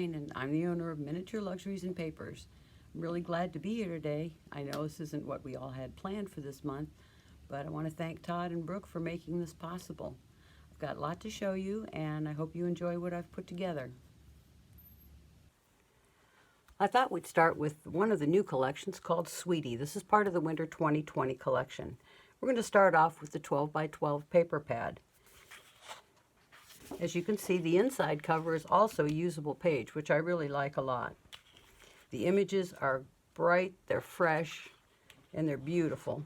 Lorraine, and I'm the owner of Miniature Luxuries and Papers. I'm really glad to be here today. I know this isn't what we all had planned for this month, but I want to thank Todd and Brooke for making this possible. I've got a lot to show you, and I hope you enjoy what I've put together. I thought we'd start with one of the new collections called Sweetie. This is part of the Winter 2020 collection. We're going to start off with the 12 by 12 paper pad. As you can see, the inside cover is also a usable page, which I really like a lot. The images are bright, they're fresh, and they're beautiful.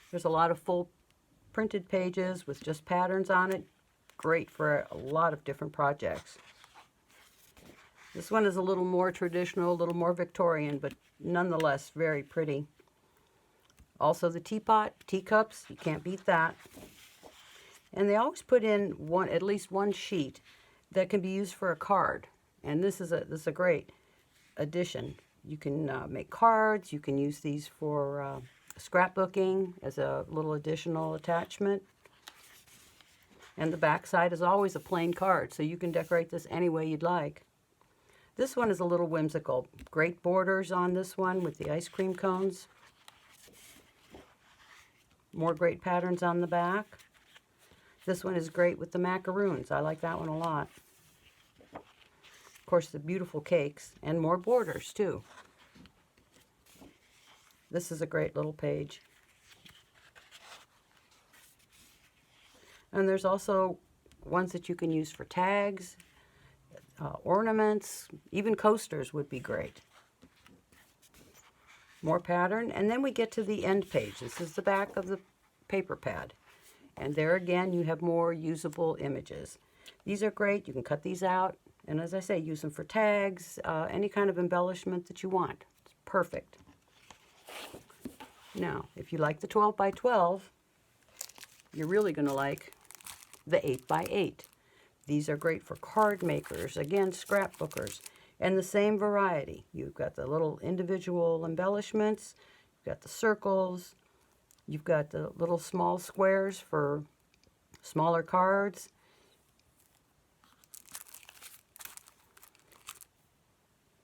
There's a lot of full printed pages with just patterns on it. Great for a lot of different projects. This one is a little more traditional, a little more Victorian, but nonetheless very pretty. Also the teapot, teacups, you can't beat that. And they always put in at least one sheet that can be used for a card. And this is a great addition. You can make cards, you can use these for scrapbooking as a little additional attachment. And the back side is always a plain card, so you can decorate this any way you'd like. This one is a little whimsical. Great borders on this one with the ice cream cones. More great patterns on the back. This one is great with the macaroons. I like that one a lot. Of course, the beautiful cakes and more borders too. This is a great little page. And there's also ones that you can use for tags, ornaments, even coasters would be great. More pattern, and then we get to the end page. This is the back of the paper pad. And there again, you have more usable images. These are great. You can cut these out, and as I say, use them for tags, any kind of embellishment that you want. It's perfect. Now, if you like the 12 by 12, you're really going to like the 8 by 8. These are great for card makers, again, scrapbookers. And the same variety. You've got the little individual embellishments, you've got the circles, you've got the little small squares for smaller cards.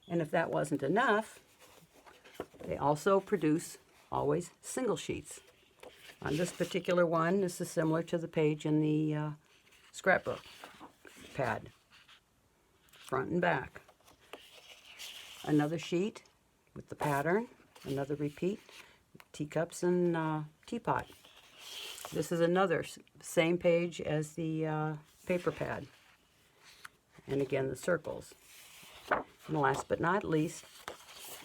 And if that wasn't enough, they also produce always single sheets. On this particular one, this is similar to the page in the scrapbook pad, front and back. Another sheet with the pattern, another repeat, teacups and teapot. This is another same page as the paper pad. And again, the circles. And last but not least,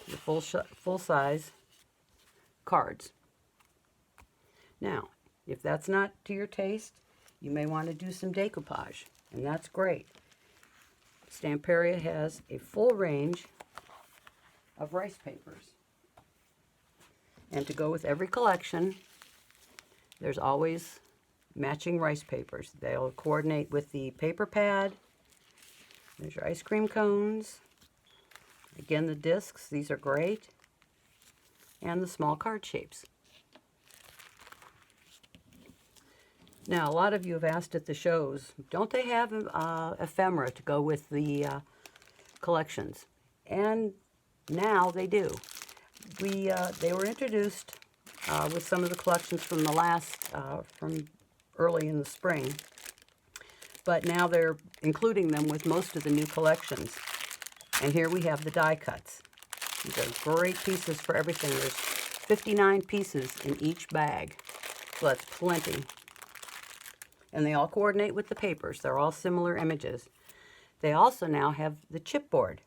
the full-size cards. Now, if that's not to your taste, you may want to do some decoupage, and that's great. Stamperia has a full range of rice papers. And to go with every collection, there's always matching rice papers. They'll coordinate with the paper pad. There's your ice cream cones. Again, the discs, these are great. And the small card shapes. Now, a lot of you have asked at the shows, don't they have ephemera to go with the collections? And now they do. They were introduced with some of the collections from the last, from early in the spring, but now they're including them with most of the new collections. And here we have the die cuts. These are great pieces for everything. There's 59 pieces in each bag, so that's plenty. And they all coordinate with the papers. They're all similar images. They also now have the chipboard.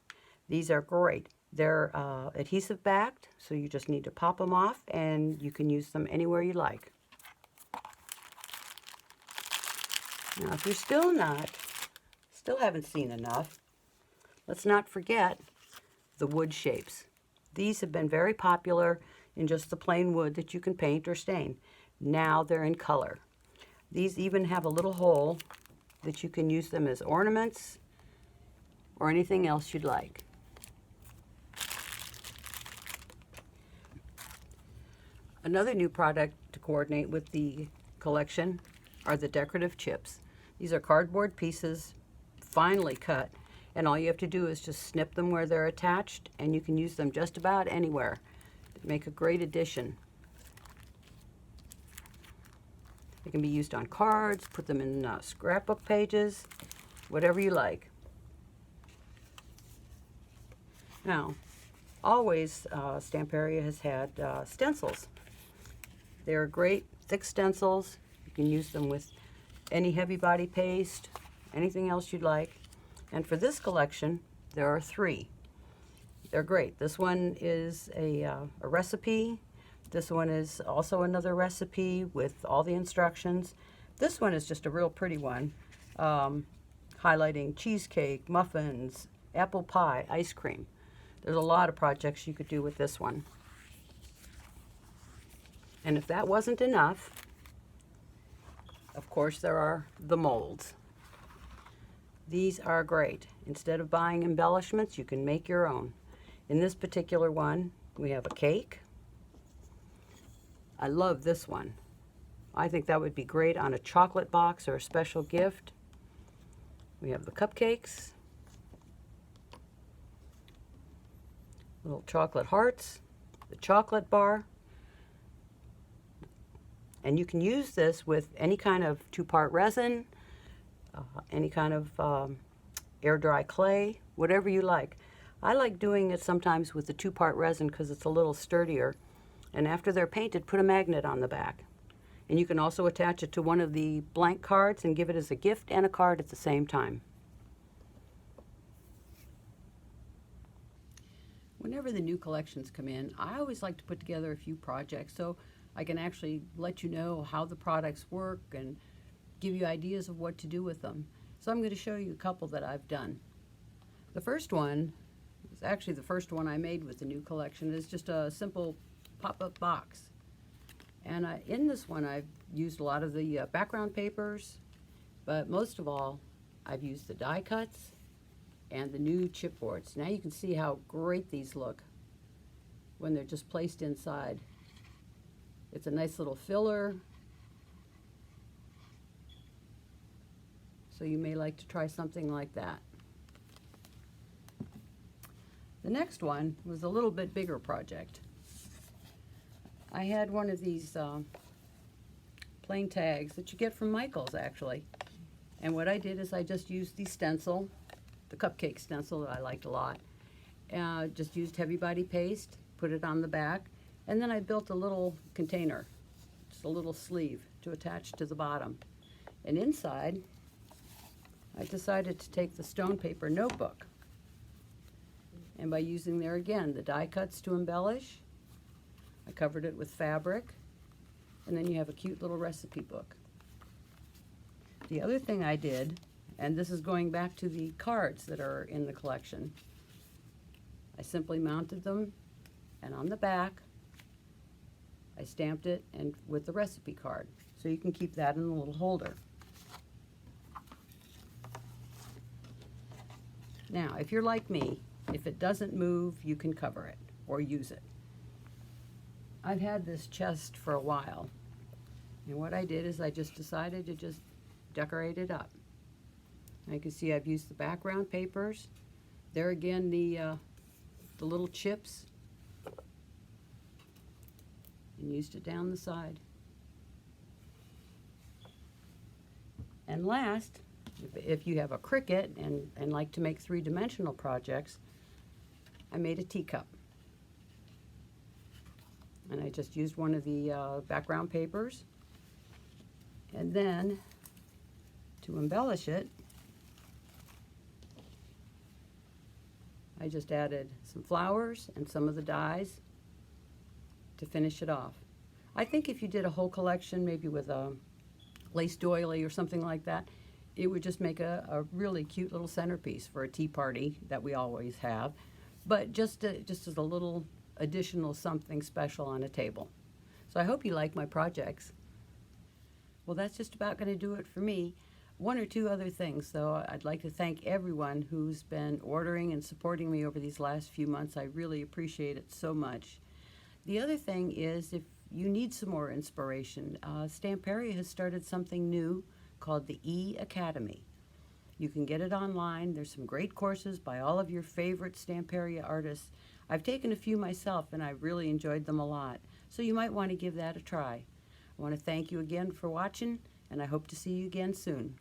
These are great. They're adhesive backed, so you just need to pop them off and you can use them anywhere you like. Now, if you're still haven't seen enough, let's not forget the wood shapes. These have been very popular in just the plain wood that you can paint or stain. Now they're in color. These even have a little hole that you can use them as ornaments or anything else you'd like. Another new product to coordinate with the collection are the decorative chips. These are cardboard pieces, finely cut, and all you have to do is just snip them where they're attached, and you can use them just about anywhere. They make a great addition. They can be used on cards, put them in scrapbook pages, whatever you like. Now, always Stamperia has had stencils. They're great thick stencils. You can use them with any heavy body paste, anything else you'd like. And for this collection, there are 3. They're great. This one is a recipe. This one is also another recipe with all the instructions. This one is just a real pretty one, highlighting cheesecake, muffins, apple pie, ice cream. There's a lot of projects you could do with this one. And if that wasn't enough, of course there are the molds. These are great. Instead of buying embellishments, you can make your own. In this particular one, we have a cake. I love this one. I think that would be great on a chocolate box or a special gift. We have the cupcakes, little chocolate hearts, the chocolate bar. And you can use this with any kind of 2-part resin, any kind of air dry clay, whatever you like. I like doing it sometimes with the 2-part resin because it's a little sturdier. And after they're painted, put a magnet on the back. And you can also attach it to one of the blank cards and give it as a gift and a card at the same time. Whenever the new collections come in, I always like to put together a few projects so I can actually let you know how the products work and give you ideas of what to do with them. So I'm going to show you a couple that I've done. The first one is actually the first one I made with the new collection. It's just a simple pop-up box. And in this one I've used a lot of the background papers, but most of all I've used the die cuts and the new chipboards. Now you can see how great these look when they're just placed inside. It's a nice little filler. So you may like to try something like that. The next one was a little bit bigger project. I had one of these plain tags that you get from Michael's actually. And what I did is I just used the stencil, the cupcake stencil that I liked a lot. Just used heavy body paste, put it on the back, and then I built a little container, just a little sleeve to attach to the bottom. And inside, I decided to take the stone paper notebook. And by using there again, the die cuts to embellish, I covered it with fabric, and then you have a cute little recipe book. The other thing I did, and this is going back to the cards that are in the collection, I simply mounted them, and on the back, I stamped it and with the recipe card. So you can keep that in a little holder. Now, if you're like me, if it doesn't move, you can cover it or use it. I've had this chest for a while, and what I did is I just decided to just decorate it up. Now you can see I've used the background papers. There again, the little chips, and used it down the side. And last, if you have a Cricut and like to make 3-dimensional projects, I made a teacup. And I just used one of the background papers. And then, to embellish it, I just added some flowers and some of the dies to finish it off. I think if you did a whole collection, maybe with a lace doily or something like that, it would just make a really cute little centerpiece for a tea party that we always have, but just as a little additional something special on a table. So I hope you like my projects. Well, that's just about going to do it for me. One or two other things, though. I'd like to thank everyone who's been ordering and supporting me over these last few months. I really appreciate it so much. The other thing is, if you need some more inspiration, Stamperia has started something new called the E-Academy. You can get it online. There's some great courses by all of your favorite Stamperia artists. I've taken a few myself, and I've really enjoyed them a lot. So you might want to give that a try. I want to thank you again for watching, and I hope to see you again soon.